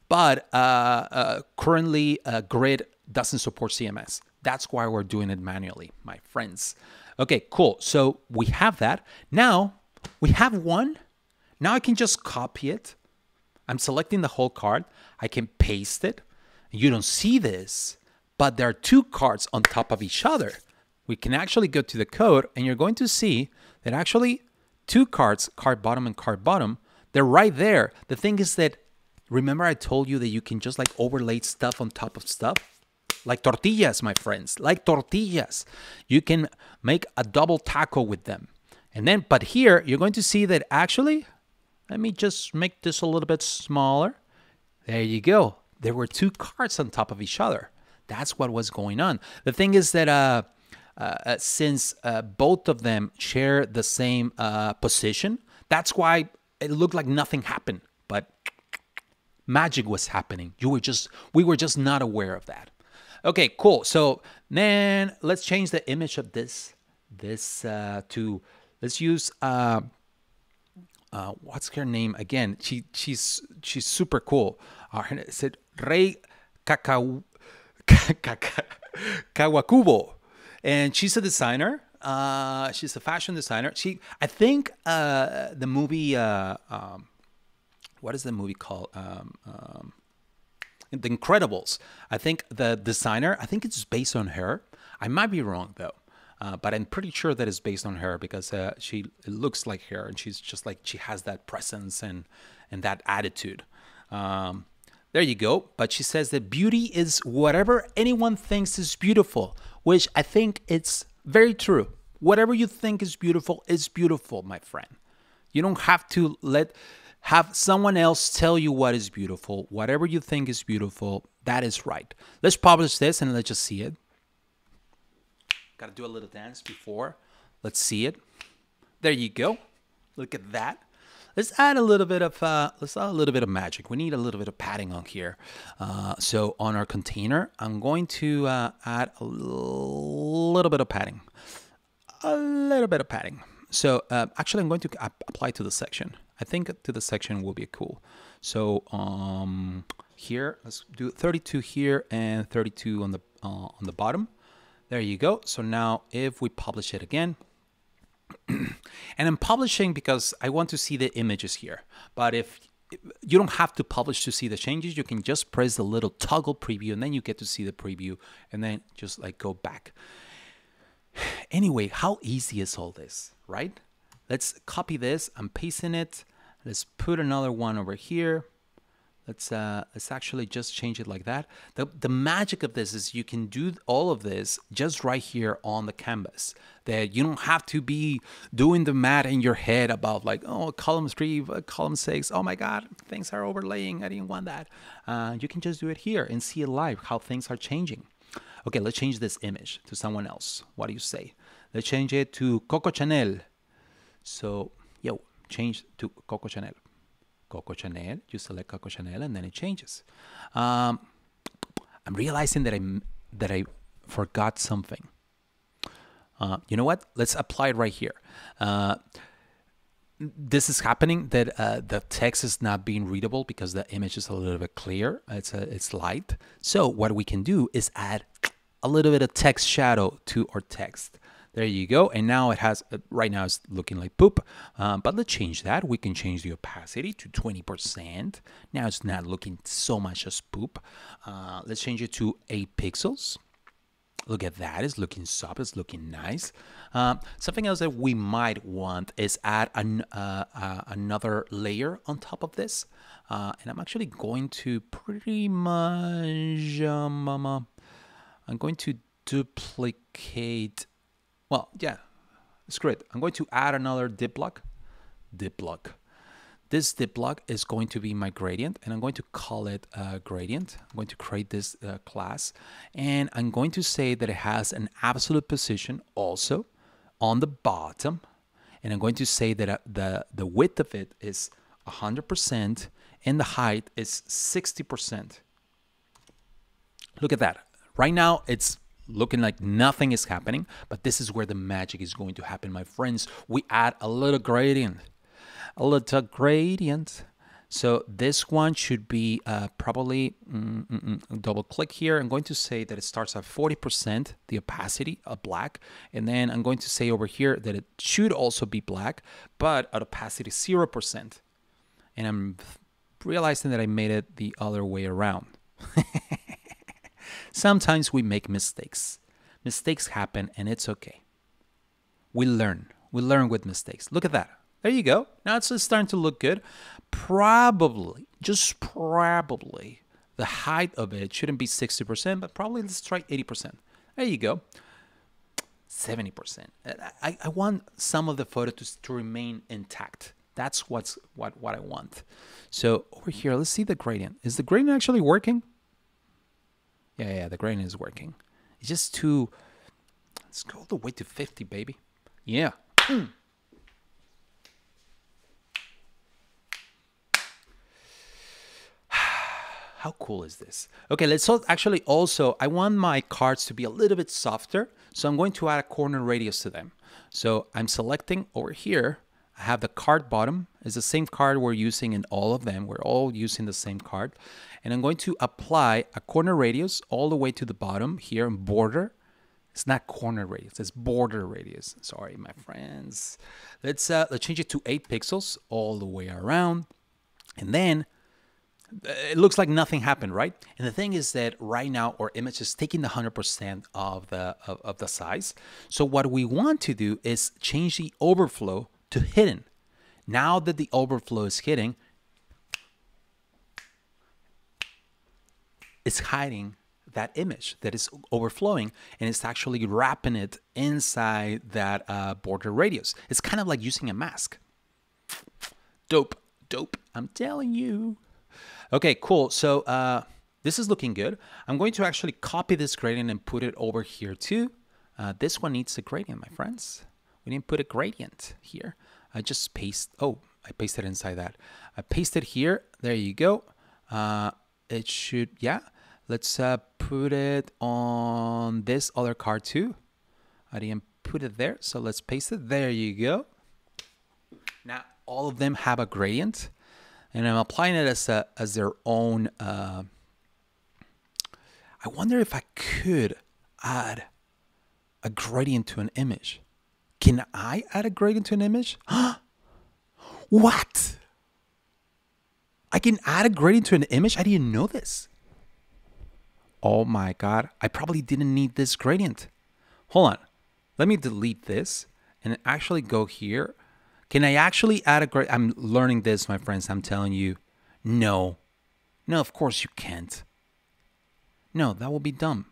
but currently Grid doesn't support CMS. That's why we're doing it manually, my friends. Okay, cool. So we have that. Now we have one. Now I can just copy it. I'm selecting the whole card. I can paste it. You don't see this, but there are two cards on top of each other. We can actually go to the code, and you're going to see that actually two cards, card bottom and card bottom, they're right there. The thing is that, remember I told you that you can just like overlay stuff on top of stuff? Like tortillas, my friends, like tortillas. You can make a double taco with them. And then, but here, you're going to see that actually, let me just make this a little bit smaller. There you go. There were two cards on top of each other. That's what was going on. The thing is that since both of them share the same position, that's why it looked like nothing happened. But magic was happening. We were just not aware of that. Okay, cool. So then let's change the image of this to, let's use what's her name again? She's super cool. Is it Rei Kawakubo? And she's a designer. She's a fashion designer. I think the movie, what is the movie called? The Incredibles. I think the designer, I think it's based on her. I might be wrong though, but I'm pretty sure that it's based on her, because it looks like her, and she's just like, she has that presence and that attitude. There you go. But she says that beauty is whatever anyone thinks is beautiful, which I think it's very true. Whatever you think is beautiful, my friend. You don't have to have someone else tell you what is beautiful. Whatever you think is beautiful, that is right. Let's publish this and let's just see it. Got to do a little dance before. Let's see it. There you go. Look at that. let's add a little bit of magic. We need a little bit of padding on here. So on our container, I'm going to add a little bit of padding. A little bit of padding. So actually, I'm going to apply to the section. I think to the section will be cool. So here, let's do 32 here and 32 on the bottom. There you go. So now if we publish it again, and I'm publishing because I want to see the images here. But if you don't have to publish to see the changes, you can just press the little toggle preview and then you get to see the preview and then just like go back. Anyway, how easy is all this, right? Let's copy this. I'm pasting it. Let's put another one over here. Let's actually just change it like that. The magic of this is you can do all of this just right here on the canvas. That you don't have to be doing the math in your head about like, oh, column 3, column 6. Oh my God, things are overlaying. I didn't want that. You can just do it here and see it live, how things are changing. Okay, let's change this image to someone else. What do you say? Let's change it to Coco Chanel. So, change to Coco Chanel. Coco Chanel, you select Coco Chanel and then it changes. I'm realizing that I forgot something. You know what? Let's apply it right here. This is happening that the text is not being readable because the image is a little bit clear. It's light. So what we can do is add a little bit of text shadow to our text. There you go. And now it has, right now it's looking like poop. But let's change that. We can change the opacity to 20%. Now it's not looking so much as poop. Let's change it to 8 pixels. Look at that. It's looking soft. It's looking nice. Something else that we might want is add another layer on top of this. And I'm actually going to pretty much, I'm going to duplicate. Well, yeah, screw it. I'm going to add another div block. This div block is going to be my gradient, and I'm going to call it gradient. I'm going to create this class, and I'm going to say that it has an absolute position also on the bottom, and I'm going to say that the width of it is 100% and the height is 60%. Look at that. Right now, it's looking like nothing is happening, but this is where the magic is going to happen, my friends. We add a little gradient. So this one should be probably, double click here. I'm going to say that it starts at 40%, the opacity of black. And then I'm going to say over here that it should also be black, but at opacity 0%. And I'm realizing that I made it the other way around. Sometimes we make mistakes. Mistakes happen and it's okay. We learn. We learn with mistakes. Look at that. There you go. Now it's starting to look good. Probably, just probably, the height of it shouldn't be 60%, but probably let's try 80%. There you go. 70%. I want some of the photo to remain intact. That's what I want. So over here, let's see the gradient. Is the gradient actually working? Yeah, the gradient is working. It's just too, let's go all the way to 50, baby. Yeah. How cool is this? Okay, let's actually also, I want my cards to be a little bit softer, so I'm going to add a corner radius to them. So I'm selecting over here, I have the card bottom. It's the same card we're using in all of them. We're all using the same card. And I'm going to apply a corner radius all the way to the bottom here in border. It's not corner radius, it's border radius. Sorry, my friends. Let's change it to 8 pixels all the way around. And then it looks like nothing happened, right? And the thing is that right now our image is taking the 100% of the size. So what we want to do is change the overflow to hidden. Now that the overflow is hidden, it's hiding that image that is overflowing, and it's actually wrapping it inside that border radius. It's kind of like using a mask. Dope. I'm telling you. Okay, cool. So this is looking good. I'm going to actually copy this gradient and put it over here too. This one needs a gradient, my friends. We didn't put a gradient here. I just paste. Oh, I pasted inside that. I pasted here. There you go. It should, yeah. Let's put it on this other card too. I didn't put it there, so let's paste it. There you go. Now all of them have a gradient, and I'm applying it as their own. I wonder if I could add a gradient to an image. Can I add a gradient to an image? What? I can add a gradient to an image? I didn't know this. Oh my God. I probably didn't need this gradient. Hold on. Let me delete this and actually go here. Can I actually add a gradient? I'm learning this, my friends. I'm telling you. No. No, of course you can't. No, that will be dumb.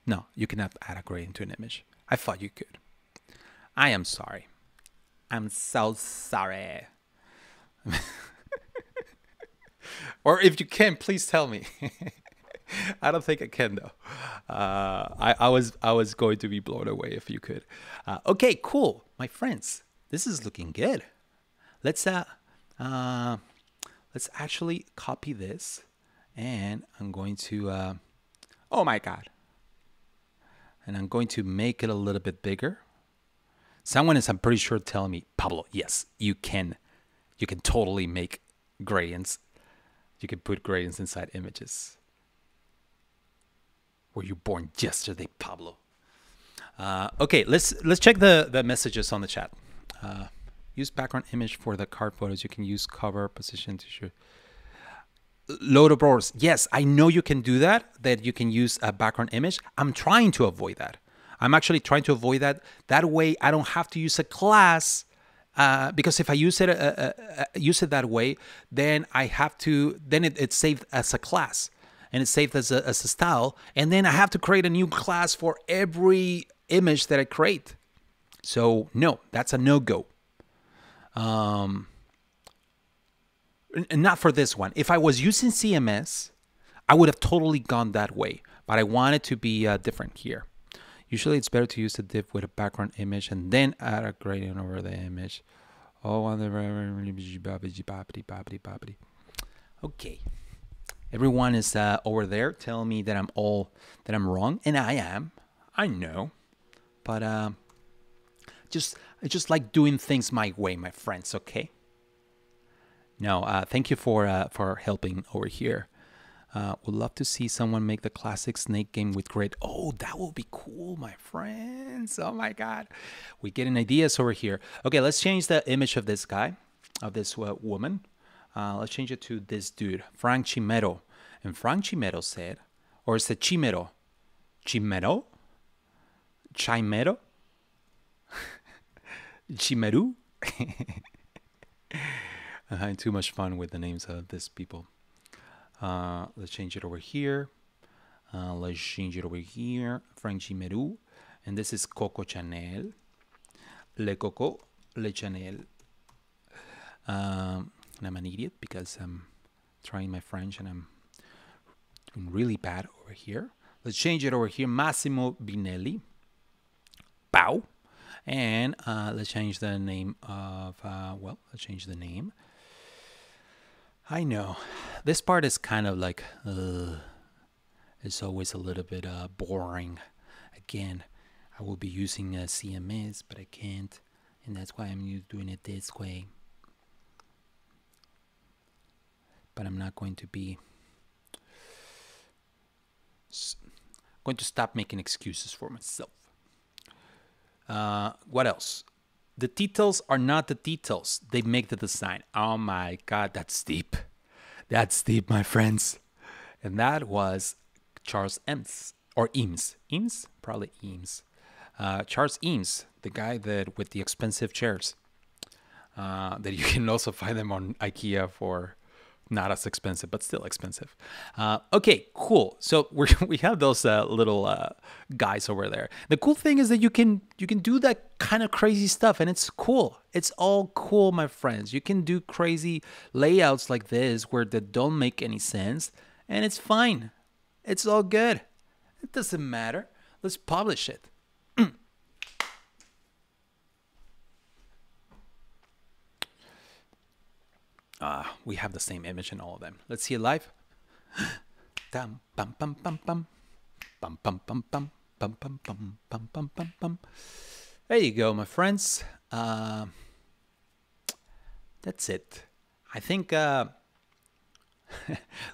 No, you cannot add a gradient to an image. I thought you could. I am sorry. I'm so sorry. Or if you can, please tell me. I don't think I can though. I was going to be blown away if you could. Okay, cool, my friends. This is looking good. Let's actually copy this, and I'm going to. Oh my God. And I'm going to make it a little bit bigger. Someone is, I'm pretty sure, telling me, Pablo, yes, you can totally make gradients. You can put gradients inside images. Were you born yesterday, Pablo? Okay, let's check the messages on the chat. Use background image for the card photos. You can use cover, position, t-shirt. Load of borders. Yes, I know you can do that. That you can use a background image. I'm trying to avoid that. I'm actually trying to avoid that. That way, I don't have to use a class. Because if I use it that way, then I have to. Then it's saved as a class, and it's saved as a style, and then I have to create a new class for every image that I create. So no, that's a no-go. And not for this one. If I was using CMS, I would have totally gone that way. But I want it to be different here. Usually it's better to use a div with a background image and then add a gradient over the image. Oh, okay. Everyone is over there telling me that I'm wrong, and I am. I know. But I just like doing things my way, my friends, okay? No, thank you for helping over here. Would love to see someone make the classic snake game with grid. Oh, that will be cool, my friends. Oh my God. We're getting ideas over here. Okay, let's change the image of this guy, of this woman. Let's change it to this dude, Frank Chimero. And Frank Chimero said, or is it Chimero? Chimero? Chimero? Chimeru? I'm having too much fun with the names of these people. Let's change it over here. Let's change it over here. Frank Chimeru. And this is Coco Chanel. Le Coco, Le Chanel. And I'm an idiot because I'm trying my French and I'm doing really bad over here. Let's change it over here. Massimo Binelli. Bow. And let's change the name of, let's change the name. I know. This part is kind of like, it's always a little bit boring. Again, I will be using CMS, but I can't. And that's why I'm doing it this way. But I'm not going to be stop making excuses for myself. What else? The details are not the details. They make the design. Oh my God, that's deep. That's deep, my friends. And that was Charles Eames, or Eames. Eames? Probably Eames. Charles Eames, the guy that with the expensive chairs. That you can also find them on IKEA for not as expensive, but still expensive. Okay, cool. So we have those little guys over there. The cool thing is that you can do that kind of crazy stuff, and it's cool. It's all cool, my friends. You can do crazy layouts like this where they don't make any sense, and it's fine. It's all good. It doesn't matter. Let's publish it. We have the same image in all of them. Let's see it live. Dum, bum, bum, bum, bum. Bum, bum, bum, bum. Bum, bum, bum, bum, bum, bum, bum. There you go, my friends. That's it. I think, let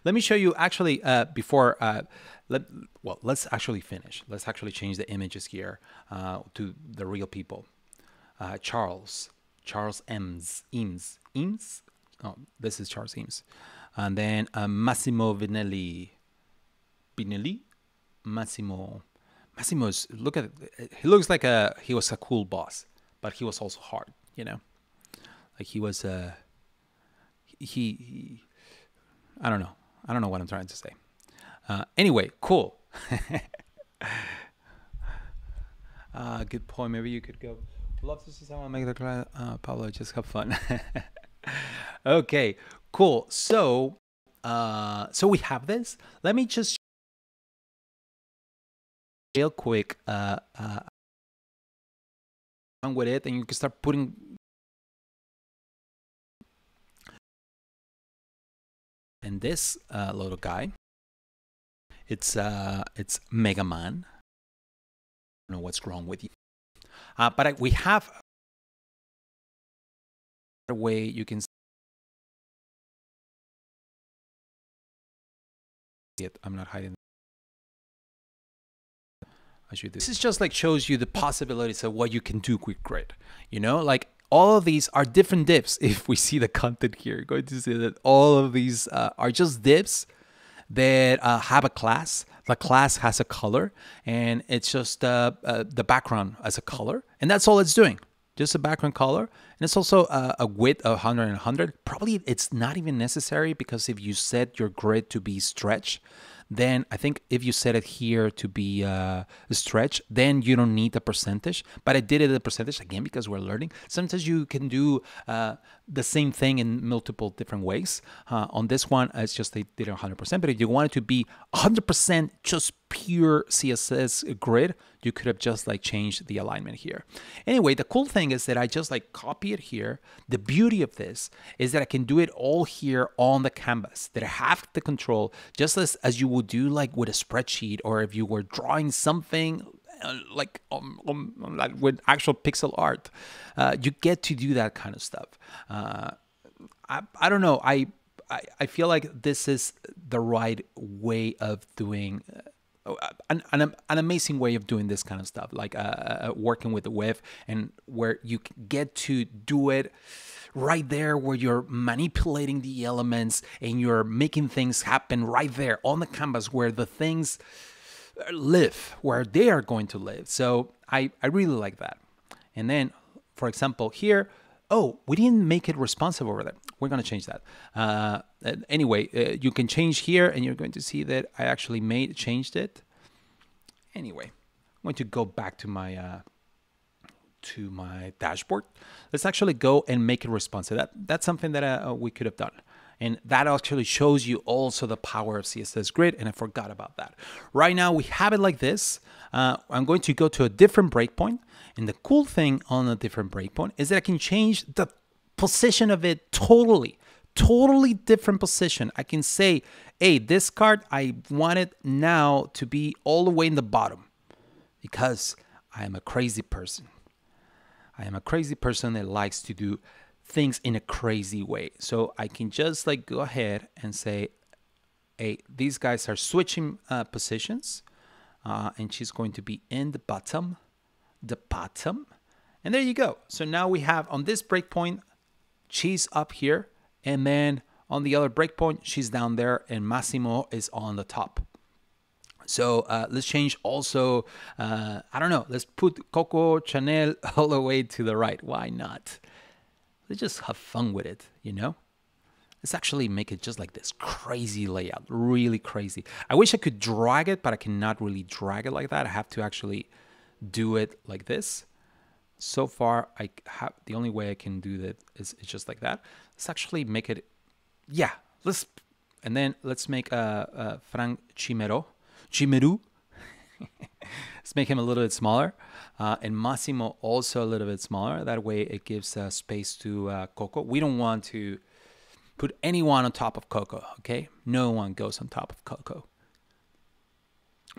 me show you actually, before, let's actually finish. Let's actually change the images here to the real people. Charles Eames. Oh, this is Charles Eames. And then Massimo Vinelli. Massimo's, look at it. He looks like he was a cool boss, but he was also hard, you know? Like he was he I don't know what I'm trying to say. Anyway, cool. Good point. Maybe you could go. Love to see someone make the class. Pablo, just have fun. Okay, cool. So we have this. Let me just real quick with it, and you can start putting in this little guy. It's Mega Man. I don't know what's wrong with you, but we have a way you can see it. I'm not hiding. This is just like shows you the possibilities of what you can do with Grid. You know, like all of these are different divs. If we see the content here, you're going to see that all of these are just divs that have a class. The class has a color, and it's just the background as a color, and that's all it's doing. Just a background color, and it's also a width of 100 and 100. Probably it's not even necessary, because if you set your grid to be stretch, then I think if you set it here to be stretch, then you don't need the percentage. But I did it at the percentage again because we're learning. Sometimes you can do the same thing in multiple different ways. On this one, it's just they did it 100%. But if you want it to be 100% just pure CSS grid, you could have just like changed the alignment here. Anyway, the cool thing is that I just like copy it here. The beauty of this is that I can do it all here on the canvas, that I have the control, just as you would do like with a spreadsheet, or if you were drawing something like with actual pixel art. You get to do that kind of stuff. I don't know. I feel like this is the right way of doing an amazing way of doing this kind of stuff, like working with the web, and where you get to do it right there where you're manipulating the elements and you're making things happen right there on the canvas where the things live, where they are going to live. So I really like that. And then, for example, here, oh, we didn't make it responsive over there. We're going to change that. Anyway, you can change here, and you're going to see that I actually changed it. Anyway, I'm going to go back to my dashboard. Let's actually go and make it responsive. That's something that we could have done. And that actually shows you also the power of CSS Grid, and I forgot about that. Right now, we have it like this. I'm going to go to a different breakpoint, and the cool thing on a different breakpoint is that I can change the position of it totally different position. I can say, hey, this card, I want it now to be all the way in the bottom, because I am a crazy person. I am a crazy person that likes to do things in a crazy way. So I can just like go ahead and say, hey, these guys are switching positions, and she's going to be in the bottom, and there you go. So now we have on this breakpoint, she's up here, and then on the other breakpoint, she's down there, and Massimo is on the top. So let's change also, I don't know, let's put Coco Chanel all the way to the right. Why not? Let's just have fun with it, you know? Let's actually make it just like this crazy layout, really crazy. I wish I could drag it, but I cannot really drag it like that. I have to actually do it like this. So far, the only way I can do that is just like that. Let's actually make it, yeah, and then let's make Frank Chimeru. Let's make him a little bit smaller, and Massimo also a little bit smaller. That way it gives space to Coco. We don't want to put anyone on top of Coco, okay? No one goes on top of Coco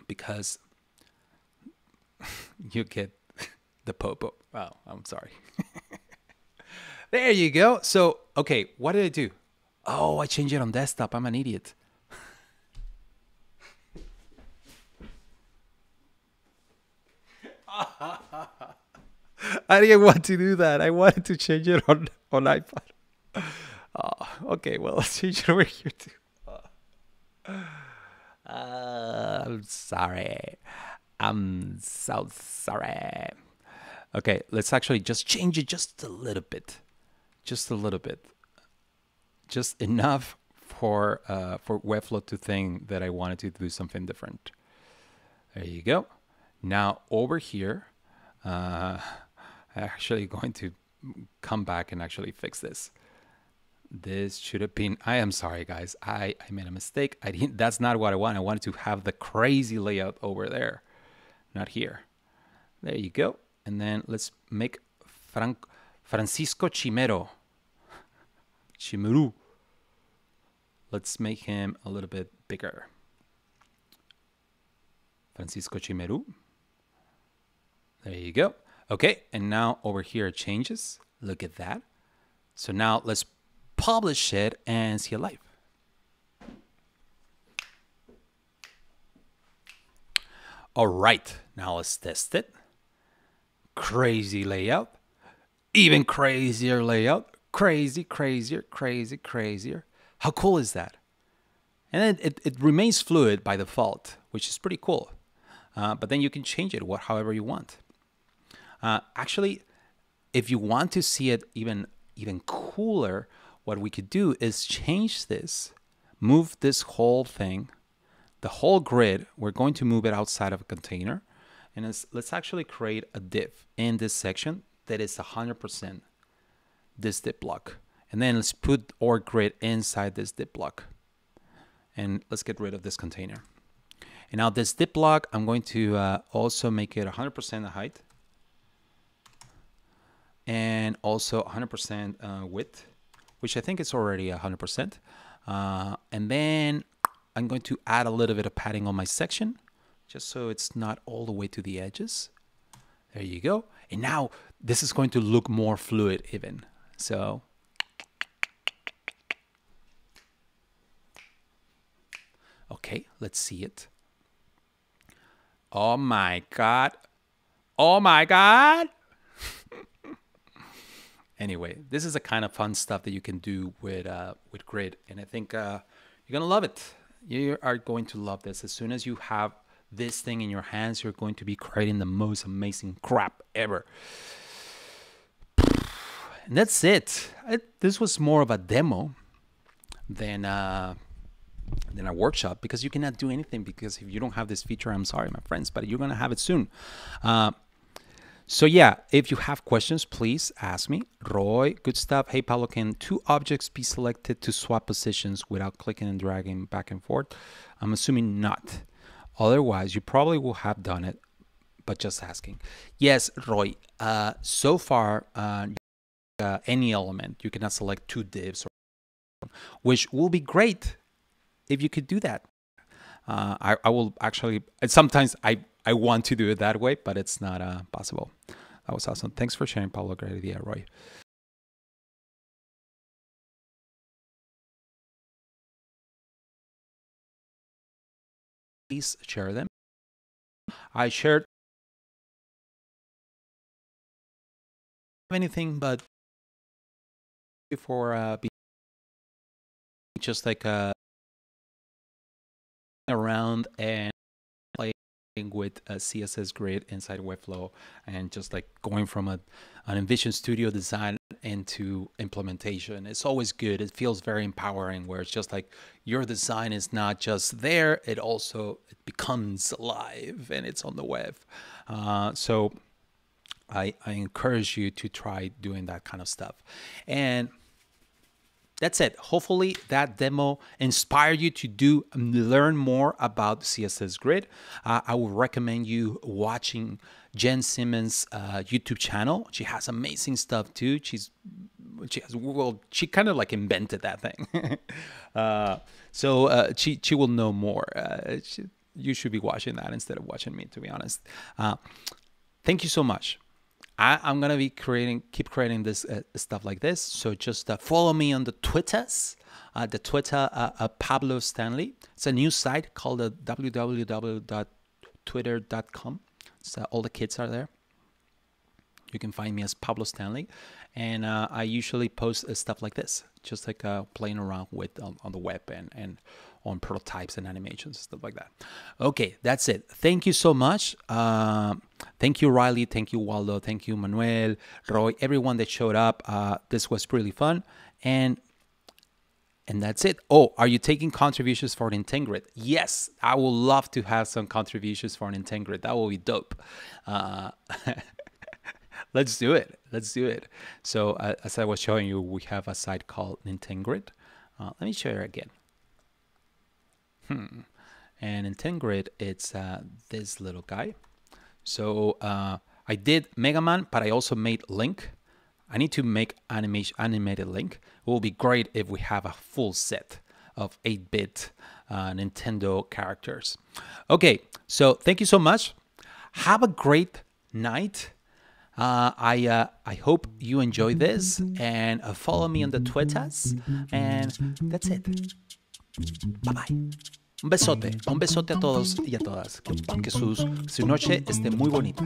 because you get the popo. Oh, I'm sorry. There you go. So, okay, what did I do? Oh, I changed it on desktop. I'm an idiot. I didn't want to do that. I wanted to change it on iPad. Okay, well, let's change it over here too. I'm sorry. I'm so sorry. Okay, let's actually just change it just a little bit. Just a little bit. Just enough for Webflow to think that I wanted to do something different. There you go. Now over here, I'm actually going to come back and actually fix this. This should have been, I am sorry guys, I made a mistake. That's not what I want. I wanted to have the crazy layout over there, not here. There you go. And then let's make Francisco Chimero. Chimeru. Let's make him a little bit bigger. Francisco Chimeru. There you go. Okay, and now over here it changes. Look at that. So now let's publish it and see it live. All right, now let's test it. Crazy layout, even crazier layout, crazy, crazier, crazy, crazier. How cool is that? And then it remains fluid by default, which is pretty cool. But then you can change it however you want. Actually, if you want to see it even cooler, what we could do is change this, move this whole thing, the whole grid. We're going to move it outside of a container. And let's actually create a div in this section that is 100% this div block. And then let's put our grid inside this div block. And let's get rid of this container. And now this div block, I'm going to also make it 100% the height. And also 100% width, which I think is already 100%. And then I'm going to add a little bit of padding on my section, just so it's not all the way to the edges. There you go. And now this is going to look more fluid even. So okay, let's see it. Oh my God. Oh my God. Anyway, this is the kind of fun stuff that you can do with Grid. And I think you're going to love it. You are going to love this. As soon as you have this thing in your hands, you're going to be creating the most amazing crap ever. And that's it. This was more of a demo than a workshop, because you cannot do anything, because if you don't have this feature, I'm sorry, my friends, but you're going to have it soon. So yeah, if you have questions, please ask me. Roy, good stuff. Hey, Pablo, can two objects be selected to swap positions without clicking and dragging back and forth? I'm assuming not. Otherwise, you probably will have done it, but just asking. Yes, Roy, so far, any element, you cannot select two divs, which will be great if you could do that. I will actually, sometimes I want to do it that way, but it's not possible. That was awesome. Thanks for sharing, Pablo. Great idea, Roy. Please share them. I shared anything but before just like around and playing with CSS Grid inside Webflow, and just like going from an InVision Studio design into implementation. It's always good. It feels very empowering, where it's just like your design is not just there, it becomes alive and it's on the web. So I encourage you to try doing that kind of stuff. And that's it. Hopefully that demo inspired you to learn more about CSS Grid. I would recommend you watching Jen Simmons' YouTube channel. She has amazing stuff too. She's she kind of like invented that thing. So she will know more. You should be watching that instead of watching me, to be honest. Thank you so much. I'm gonna be keep creating this stuff like this. So just follow me on the Twitters. The Twitter Pablo Stanley. It's a new site called www.twitter.com. So all the kids are there. You can find me as Pablo Stanley, and I usually post stuff like this, just like playing around with on the web and on prototypes and animations, stuff like that. Okay, that's it. Thank you so much. Thank you, Riley. Thank you, Waldo. Thank you, Manuel, Roy, everyone that showed up. This was really fun, and that's it. Oh, are you taking contributions for InVision Grid? Yes, I would love to have some contributions for InVision Grid. That will be dope. Let's do it. Let's do it. So as I was showing you, we have a site called InVision Grid. Let me show you again. And InVision Grid, it's this little guy. So I did Mega Man, but I also made Link. I need to make animated Link. It will be great if we have a full set of 8-bit Nintendo characters. Okay, so thank you so much. Have a great night. I hope you enjoy this, and follow me on the Twitters, and that's it. Bye bye. Un besote a todos y a todas. Que su noche esté muy bonita.